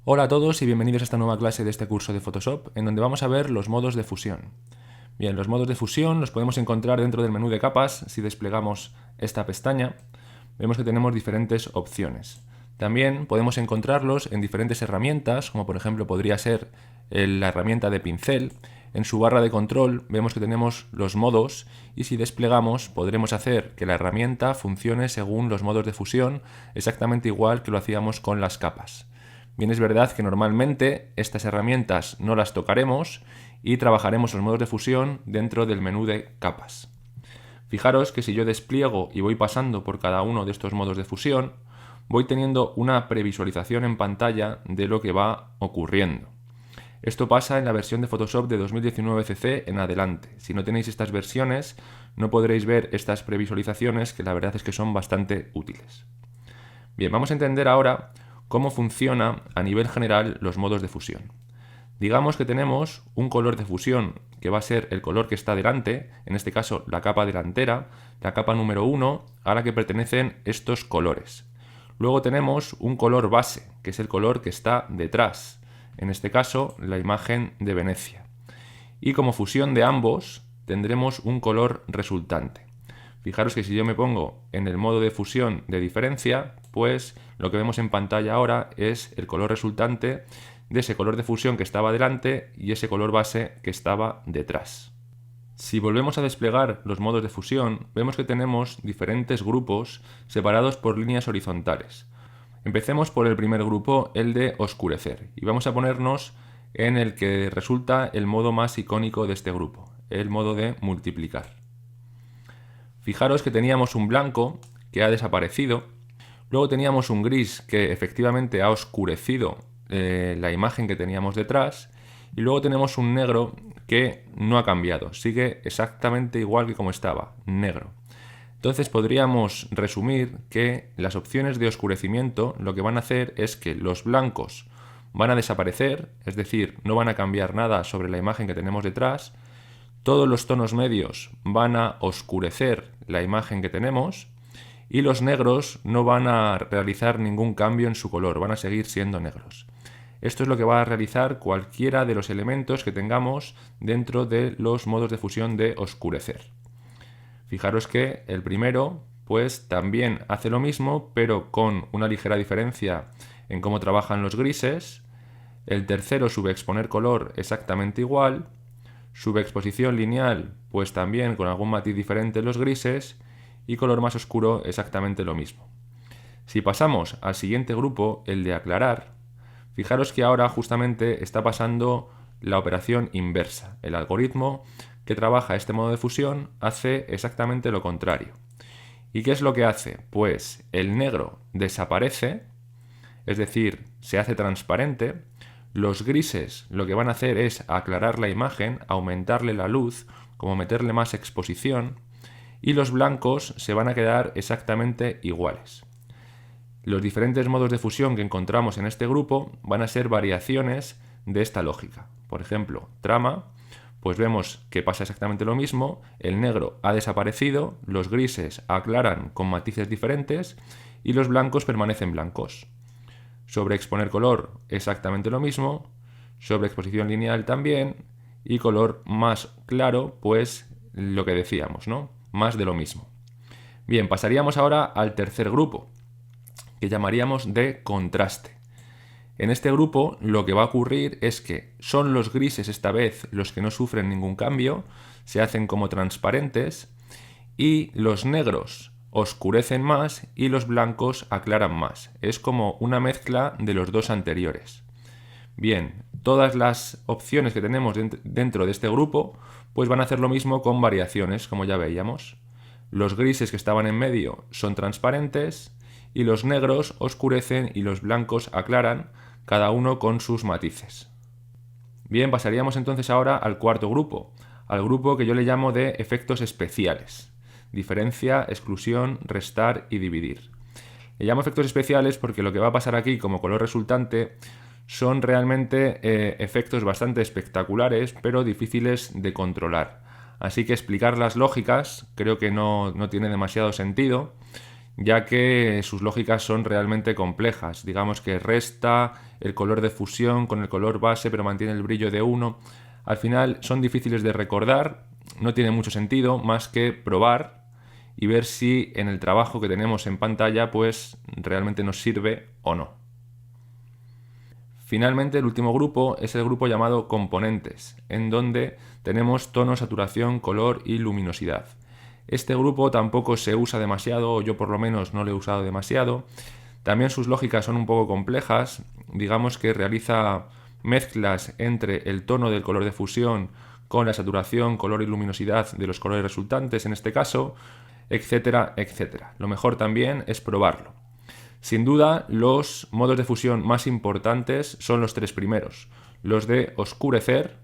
Hola a todos y bienvenidos a esta nueva clase de este curso de Photoshop, en donde vamos a ver los modos de fusión. Bien, los modos de fusión los podemos encontrar dentro del menú de capas. Si desplegamos esta pestaña, vemos que tenemos diferentes opciones. También podemos encontrarlos en diferentes herramientas, como por ejemplo podría ser la herramienta de pincel. En su barra de control vemos que tenemos los modos y si desplegamos podremos hacer que la herramienta funcione según los modos de fusión, exactamente igual que lo hacíamos con las capas. Bien, es verdad que normalmente estas herramientas no las tocaremos y trabajaremos los modos de fusión dentro del menú de capas. Fijaros que si yo despliego y voy pasando por cada uno de estos modos de fusión, voy teniendo una previsualización en pantalla de lo que va ocurriendo. Esto pasa en la versión de Photoshop de 2019 CC en adelante. Si no tenéis estas versiones, no podréis ver estas previsualizaciones, que la verdad es que son bastante útiles. Bien, vamos a entender ahora cómo funciona a nivel general los modos de fusión. Digamos que tenemos un color de fusión que va a ser el color que está delante, en este caso la capa delantera, la capa número 1, a la que pertenecen estos colores. Luego tenemos un color base, que es el color que está detrás, en este caso la imagen de Venecia. Y como fusión de ambos tendremos un color resultante. Fijaros que si yo me pongo en el modo de fusión de diferencia, pues lo que vemos en pantalla ahora es el color resultante de ese color de fusión que estaba delante y ese color base que estaba detrás. Si volvemos a desplegar los modos de fusión, vemos que tenemos diferentes grupos separados por líneas horizontales. Empecemos por el primer grupo, el de oscurecer, y vamos a ponernos en el que resulta el modo más icónico de este grupo, el modo de multiplicar. Fijaros que teníamos un blanco que ha desaparecido, luego teníamos un gris que efectivamente ha oscurecido la imagen que teníamos detrás, y luego tenemos un negro que no ha cambiado, sigue exactamente igual que como estaba, negro. Entonces podríamos resumir que las opciones de oscurecimiento lo que van a hacer es que los blancos van a desaparecer, es decir, no van a cambiar nada sobre la imagen que tenemos detrás, todos los tonos medios van a oscurecer la imagen que tenemos y los negros no van a realizar ningún cambio en su color, van a seguir siendo negros. Esto es lo que va a realizar cualquiera de los elementos que tengamos dentro de los modos de fusión de oscurecer. Fijaros que el primero pues también hace lo mismo, pero con una ligera diferencia en cómo trabajan los grises. El tercero, subexponer color, exactamente igual. Subexposición lineal, pues también con algún matiz diferente en los grises. Y color más oscuro, exactamente lo mismo. Si pasamos al siguiente grupo, el de aclarar, fijaros que ahora justamente está pasando la operación inversa. El algoritmo que trabaja este modo de fusión hace exactamente lo contrario. ¿Y qué es lo que hace? Pues el negro desaparece, es decir, se hace transparente. Los grises lo que van a hacer es aclarar la imagen, aumentarle la luz, como meterle más exposición, y los blancos se van a quedar exactamente iguales. Los diferentes modos de fusión que encontramos en este grupo van a ser variaciones de esta lógica. Por ejemplo, trama, pues vemos que pasa exactamente lo mismo, el negro ha desaparecido, los grises aclaran con matices diferentes y los blancos permanecen blancos. Sobreexponer color, exactamente lo mismo, sobreexposición lineal también, y color más claro, pues lo que decíamos, ¿no? Más de lo mismo. Bien, pasaríamos ahora al tercer grupo, que llamaríamos de contraste. En este grupo lo que va a ocurrir es que son los grises esta vez los que no sufren ningún cambio, se hacen como transparentes, y los negros oscurecen más y los blancos aclaran más. Es como una mezcla de los dos anteriores. Bien, todas las opciones que tenemos dentro de este grupo pues van a hacer lo mismo con variaciones, como ya veíamos. Los grises que estaban en medio son transparentes y los negros oscurecen y los blancos aclaran, cada uno con sus matices. Bien, pasaríamos entonces ahora al cuarto grupo, al grupo que yo le llamo de efectos especiales. Diferencia, exclusión, restar y dividir. Le llamo efectos especiales porque lo que va a pasar aquí como color resultante son realmente efectos bastante espectaculares, pero difíciles de controlar. Así que explicar las lógicas creo que no tiene demasiado sentido, ya que sus lógicas son realmente complejas. Digamos que resta el color de fusión con el color base, pero mantiene el brillo de uno. Al final son difíciles de recordar, no tiene mucho sentido más que probar y ver si en el trabajo que tenemos en pantalla pues realmente nos sirve o no. Finalmente, el último grupo es el grupo llamado componentes, en donde tenemos tono, saturación, color y luminosidad. Este grupo tampoco se usa demasiado, o yo por lo menos no lo he usado demasiado. También sus lógicas son un poco complejas, digamos que realiza mezclas entre el tono del color de fusión con la saturación, color y luminosidad de los colores resultantes en este caso, etcétera, etcétera. Lo mejor también es probarlo. Sin duda, los modos de fusión más importantes son los tres primeros, los de oscurecer,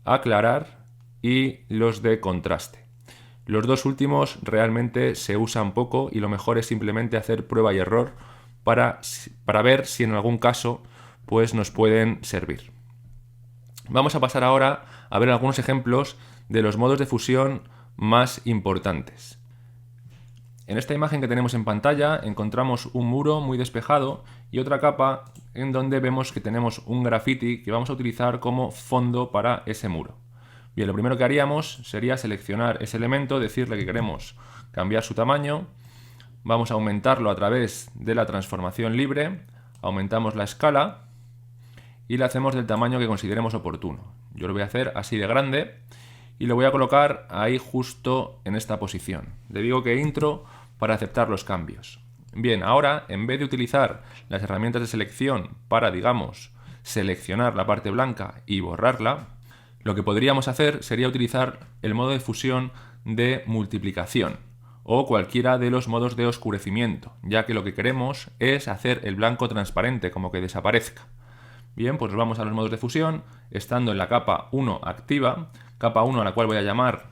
aclarar y los de contraste. Los dos últimos realmente se usan poco y lo mejor es simplemente hacer prueba y error para ver si en algún caso pues nos pueden servir. Vamos a pasar ahora a ver algunos ejemplos de los modos de fusión más importantes. En esta imagen que tenemos en pantalla encontramos un muro muy despejado y otra capa en donde vemos que tenemos un graffiti que vamos a utilizar como fondo para ese muro. Bien, lo primero que haríamos sería seleccionar ese elemento, decirle que queremos cambiar su tamaño, vamos a aumentarlo a través de la transformación libre, aumentamos la escala y le hacemos del tamaño que consideremos oportuno. Yo lo voy a hacer así de grande y lo voy a colocar ahí justo en esta posición. Le digo que intro para aceptar los cambios. Bien, ahora en vez de utilizar las herramientas de selección para, digamos, seleccionar la parte blanca y borrarla, lo que podríamos hacer sería utilizar el modo de fusión de multiplicación o cualquiera de los modos de oscurecimiento, ya que lo que queremos es hacer el blanco transparente, como que desaparezca. Bien, pues vamos a los modos de fusión, estando en la capa 1 activa, capa 1 a la cual voy a llamar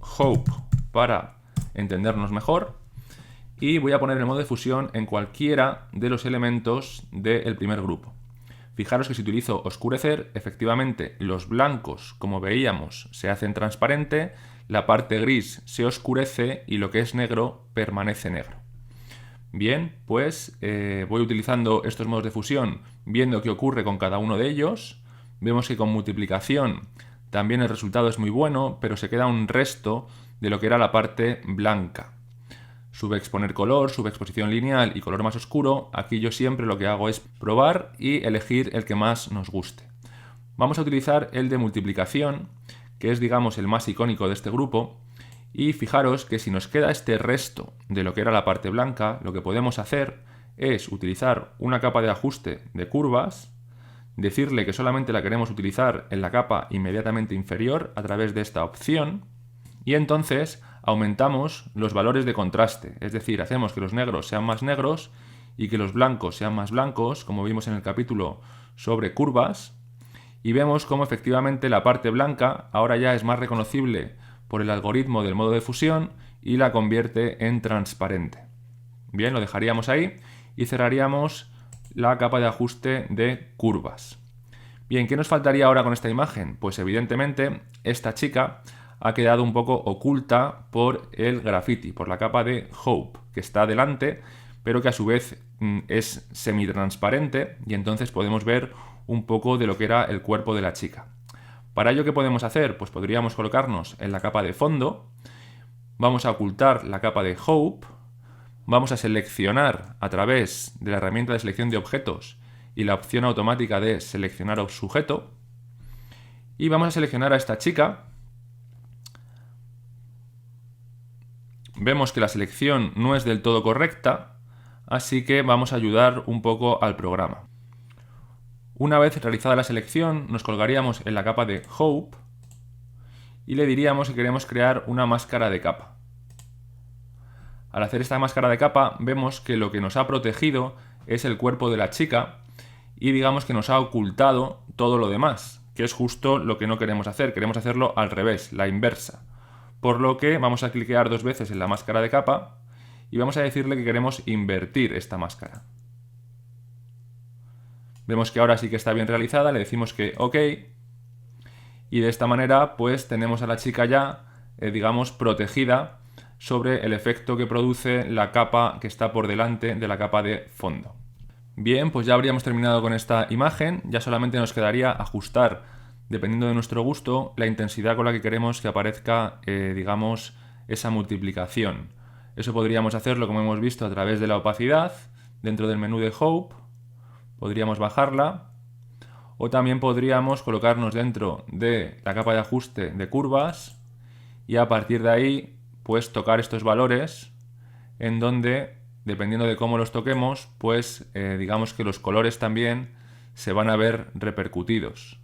Hope para entendernos mejor, y voy a poner el modo de fusión en cualquiera de los elementos del primer grupo. Fijaros que si utilizo oscurecer, efectivamente los blancos, como veíamos, se hacen transparente, la parte gris se oscurece y lo que es negro permanece negro. Bien, pues voy utilizando estos modos de fusión, viendo qué ocurre con cada uno de ellos. Vemos que con multiplicación también el resultado es muy bueno, pero se queda un resto de lo que era la parte blanca. Subexponer color, subexposición lineal y color más oscuro. Aquí yo siempre lo que hago es probar y elegir el que más nos guste. Vamos a utilizar el de multiplicación, que es, digamos, el más icónico de este grupo. Y fijaros que si nos queda este resto de lo que era la parte blanca, lo que podemos hacer es utilizar una capa de ajuste de curvas, decirle que solamente la queremos utilizar en la capa inmediatamente inferior a través de esta opción, y entonces aumentamos los valores de contraste, es decir, hacemos que los negros sean más negros y que los blancos sean más blancos, como vimos en el capítulo sobre curvas, y vemos cómo efectivamente la parte blanca ahora ya es más reconocible por el algoritmo del modo de fusión y la convierte en transparente. Bien, lo dejaríamos ahí y cerraríamos la capa de ajuste de curvas. Bien, ¿qué nos faltaría ahora con esta imagen? Pues evidentemente esta chica ha quedado un poco oculta por el graffiti, por la capa de Hope, que está delante, pero que a su vez es semitransparente y entonces podemos ver un poco de lo que era el cuerpo de la chica. Para ello, ¿qué podemos hacer? Pues podríamos colocarnos en la capa de fondo, vamos a ocultar la capa de Hope, vamos a seleccionar a través de la herramienta de selección de objetos y la opción automática de seleccionar sujeto, y vamos a seleccionar a esta chica. Vemos que la selección no es del todo correcta, así que vamos a ayudar un poco al programa. Una vez realizada la selección, nos colgaríamos en la capa de Hope y le diríamos que queremos crear una máscara de capa. Al hacer esta máscara de capa, vemos que lo que nos ha protegido es el cuerpo de la chica y digamos que nos ha ocultado todo lo demás, que es justo lo que no queremos hacer. Queremos hacerlo al revés, la inversa. Por lo que vamos a cliquear 2 veces en la máscara de capa y vamos a decirle que queremos invertir esta máscara. Vemos que ahora sí que está bien realizada, le decimos que OK y de esta manera pues tenemos a la chica ya, digamos, protegida sobre el efecto que produce la capa que está por delante de la capa de fondo. Bien, pues ya habríamos terminado con esta imagen, ya solamente nos quedaría ajustar, dependiendo de nuestro gusto, la intensidad con la que queremos que aparezca, digamos, esa multiplicación. Eso podríamos hacerlo, como hemos visto, a través de la opacidad, dentro del menú de Hope, podríamos bajarla, o también podríamos colocarnos dentro de la capa de ajuste de curvas y a partir de ahí, pues tocar estos valores en donde, dependiendo de cómo los toquemos, pues digamos que los colores también se van a ver repercutidos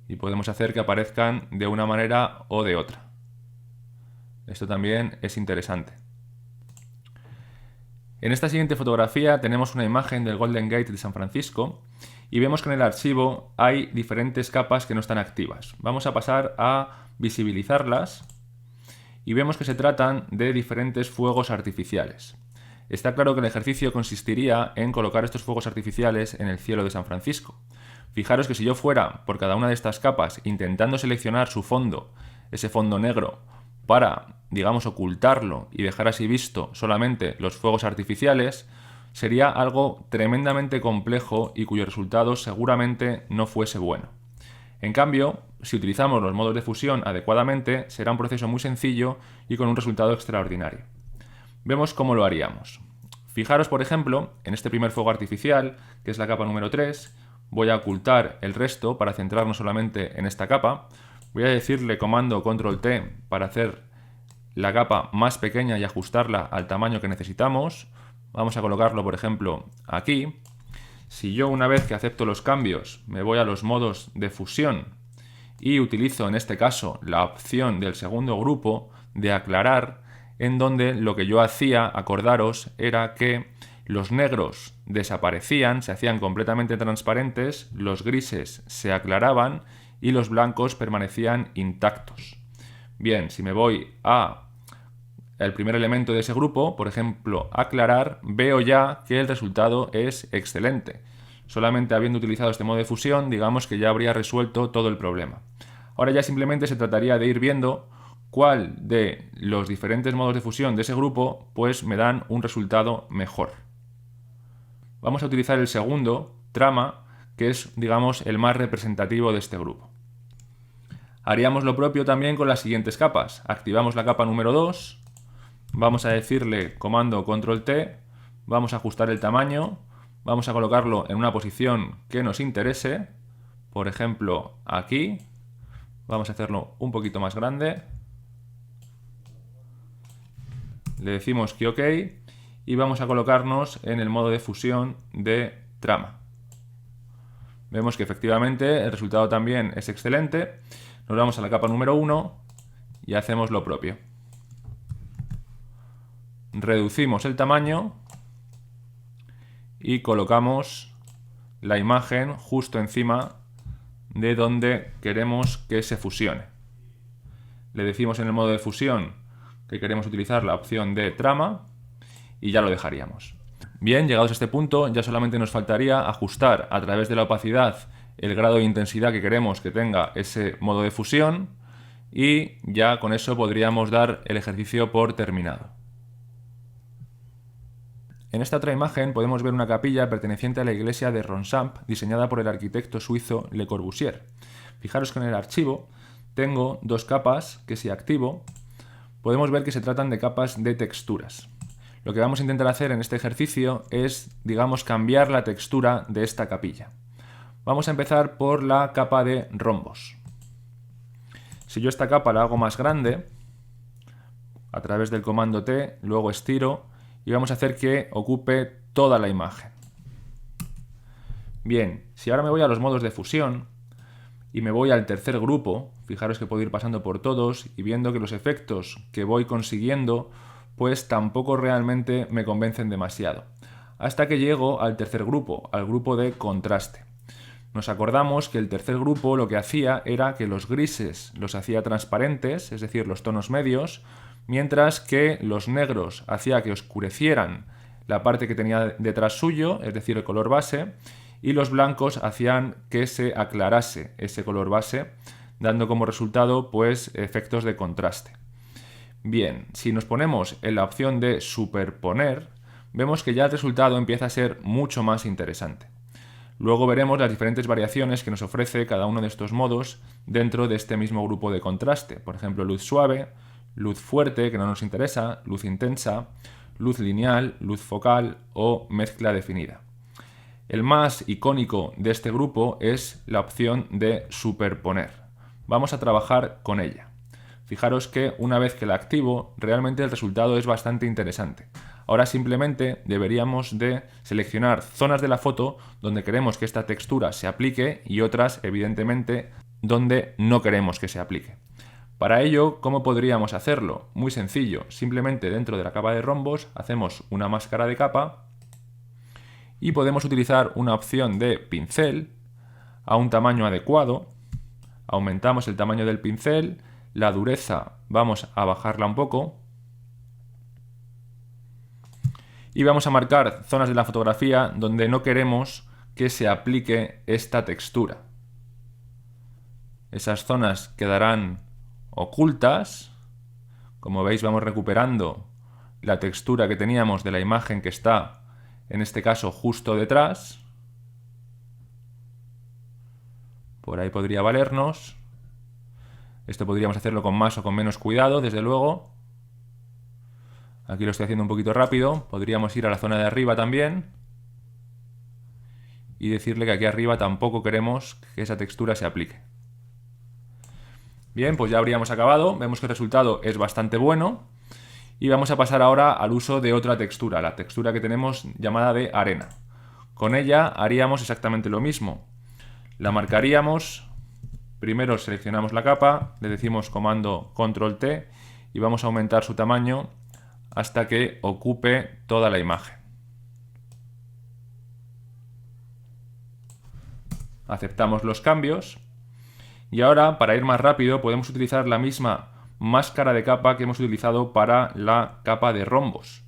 y podemos hacer que aparezcan de una manera o de otra. Esto también es interesante. En esta siguiente fotografía tenemos una imagen del Golden Gate de San Francisco y vemos que en el archivo hay diferentes capas que no están activas. Vamos a pasar a visibilizarlas y vemos que se tratan de diferentes fuegos artificiales. Está claro que el ejercicio consistiría en colocar estos fuegos artificiales en el cielo de San Francisco. Fijaros que si yo fuera por cada una de estas capas intentando seleccionar su fondo, ese fondo negro, para, digamos, ocultarlo y dejar así visto solamente los fuegos artificiales, sería algo tremendamente complejo y cuyo resultado seguramente no fuese bueno. En cambio, si utilizamos los modos de fusión adecuadamente, será un proceso muy sencillo y con un resultado extraordinario. Vemos cómo lo haríamos. Fijaros, por ejemplo, en este primer fuego artificial, que es la capa número 3, voy a ocultar el resto para centrarnos solamente en esta capa. Voy a decirle comando control T para hacer la capa más pequeña y ajustarla al tamaño que necesitamos. Vamos a colocarlo, por ejemplo, aquí. Si yo, una vez que acepto los cambios, me voy a los modos de fusión y utilizo en este caso la opción del segundo grupo de aclarar, en donde lo que yo hacía, acordaros, era que los negros desaparecían, se hacían completamente transparentes, los grises se aclaraban y los blancos permanecían intactos. Bien, si me voy a el primer elemento de ese grupo, por ejemplo, aclarar, veo ya que el resultado es excelente. Solamente habiendo utilizado este modo de fusión, digamos que ya habría resuelto todo el problema. Ahora ya simplemente se trataría de ir viendo cuál de los diferentes modos de fusión de ese grupo pues me dan un resultado mejor. Vamos a utilizar el segundo, trama, que es, digamos, el más representativo de este grupo. Haríamos lo propio también con las siguientes capas. Activamos la capa número 2, vamos a decirle comando control T, vamos a ajustar el tamaño, vamos a colocarlo en una posición que nos interese, por ejemplo aquí, vamos a hacerlo un poquito más grande, le decimos que OK y vamos a colocarnos en el modo de fusión de trama. Vemos que efectivamente el resultado también es excelente. Nos vamos a la capa número 1 y hacemos lo propio. Reducimos el tamaño y colocamos la imagen justo encima de donde queremos que se fusione. Le decimos en el modo de fusión que queremos utilizar la opción de trama y ya lo dejaríamos. Bien, llegados a este punto ya solamente nos faltaría ajustar a través de la opacidad el grado de intensidad que queremos que tenga ese modo de fusión y ya con eso podríamos dar el ejercicio por terminado. En esta otra imagen podemos ver una capilla perteneciente a la iglesia de Ronsard, diseñada por el arquitecto suizo Le Corbusier. Fijaros que en el archivo tengo dos capas que si activo podemos ver que se tratan de capas de texturas. Lo que vamos a intentar hacer en este ejercicio es, digamos, cambiar la textura de esta capilla. Vamos a empezar por la capa de rombos. Si yo esta capa la hago más grande, a través del comando T, luego estiro y vamos a hacer que ocupe toda la imagen. Bien, si ahora me voy a los modos de fusión y me voy al tercer grupo, fijaros que puedo ir pasando por todos y viendo que los efectos que voy consiguiendo pues tampoco realmente me convencen demasiado. Hasta que llego al tercer grupo, al grupo de contraste. Nos acordamos que el tercer grupo lo que hacía era que los grises los hacía transparentes, es decir, los tonos medios, mientras que los negros hacía que oscurecieran la parte que tenía detrás suyo, es decir, el color base, y los blancos hacían que se aclarase ese color base, dando como resultado pues efectos de contraste. Bien, si nos ponemos en la opción de superponer, vemos que ya el resultado empieza a ser mucho más interesante. Luego veremos las diferentes variaciones que nos ofrece cada uno de estos modos dentro de este mismo grupo de contraste. Por ejemplo, luz suave, luz fuerte, que no nos interesa, luz intensa, luz lineal, luz focal o mezcla definida. El más icónico de este grupo es la opción de superponer. Vamos a trabajar con ella. Fijaros que una vez que la activo, realmente el resultado es bastante interesante. Ahora simplemente deberíamos de seleccionar zonas de la foto donde queremos que esta textura se aplique y otras, evidentemente, donde no queremos que se aplique. Para ello, ¿cómo podríamos hacerlo? Muy sencillo, simplemente dentro de la capa de rombos hacemos una máscara de capa y podemos utilizar una opción de pincel a un tamaño adecuado. Aumentamos el tamaño del pincel, la dureza vamos a bajarla un poco y vamos a marcar zonas de la fotografía donde no queremos que se aplique esta textura. Esas zonas quedarán ocultas. Como veis, vamos recuperando la textura que teníamos de la imagen que está, en este caso, justo detrás. Por ahí podría valernos. Esto podríamos hacerlo con más o con menos cuidado, desde luego. Aquí lo estoy haciendo un poquito rápido. Podríamos ir a la zona de arriba también y decirle que aquí arriba tampoco queremos que esa textura se aplique. Bien, pues ya habríamos acabado. Vemos que el resultado es bastante bueno. Y vamos a pasar ahora al uso de otra textura, la textura que tenemos llamada de arena. Con ella haríamos exactamente lo mismo. La marcaríamos. Primero seleccionamos la capa, le decimos comando control T y vamos a aumentar su tamaño hasta que ocupe toda la imagen. Aceptamos los cambios y ahora, para ir más rápido, podemos utilizar la misma máscara de capa que hemos utilizado para la capa de rombos.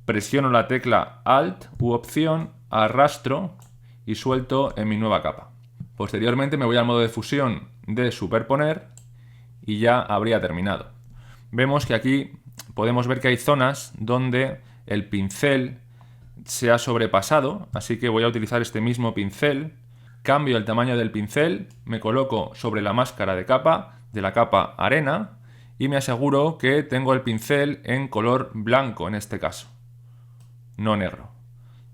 Presiono la tecla Alt u opción, arrastro y suelto en mi nueva capa. Posteriormente me voy al modo de fusión de superponer y ya habría terminado. Vemos que aquí podemos ver que hay zonas donde el pincel se ha sobrepasado, así que voy a utilizar este mismo pincel, cambio el tamaño del pincel, me coloco sobre la máscara de capa de la capa arena y me aseguro que tengo el pincel en color blanco en este caso, no negro.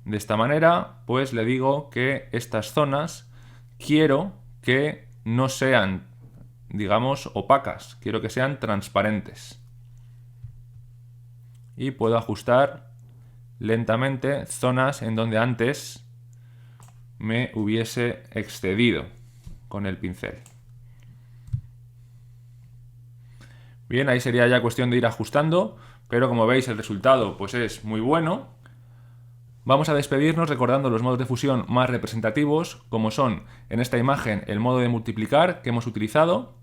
De esta manera, pues le digo que estas zonas quiero que no sean, digamos, opacas, quiero que sean transparentes. Y puedo ajustar lentamente zonas en donde antes me hubiese excedido con el pincel. Bien, ahí sería ya cuestión de ir ajustando, pero como veis el resultado pues es muy bueno. Vamos a despedirnos recordando los modos de fusión más representativos, como son en esta imagen el modo de multiplicar que hemos utilizado,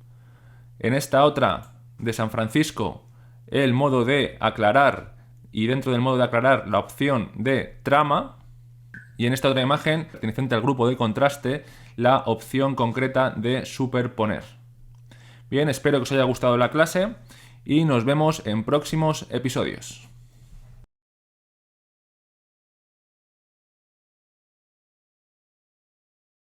en esta otra de San Francisco el modo de aclarar y dentro del modo de aclarar la opción de trama, y en esta otra imagen, perteneciente al grupo de contraste, la opción concreta de superponer. Bien, espero que os haya gustado la clase y nos vemos en próximos episodios.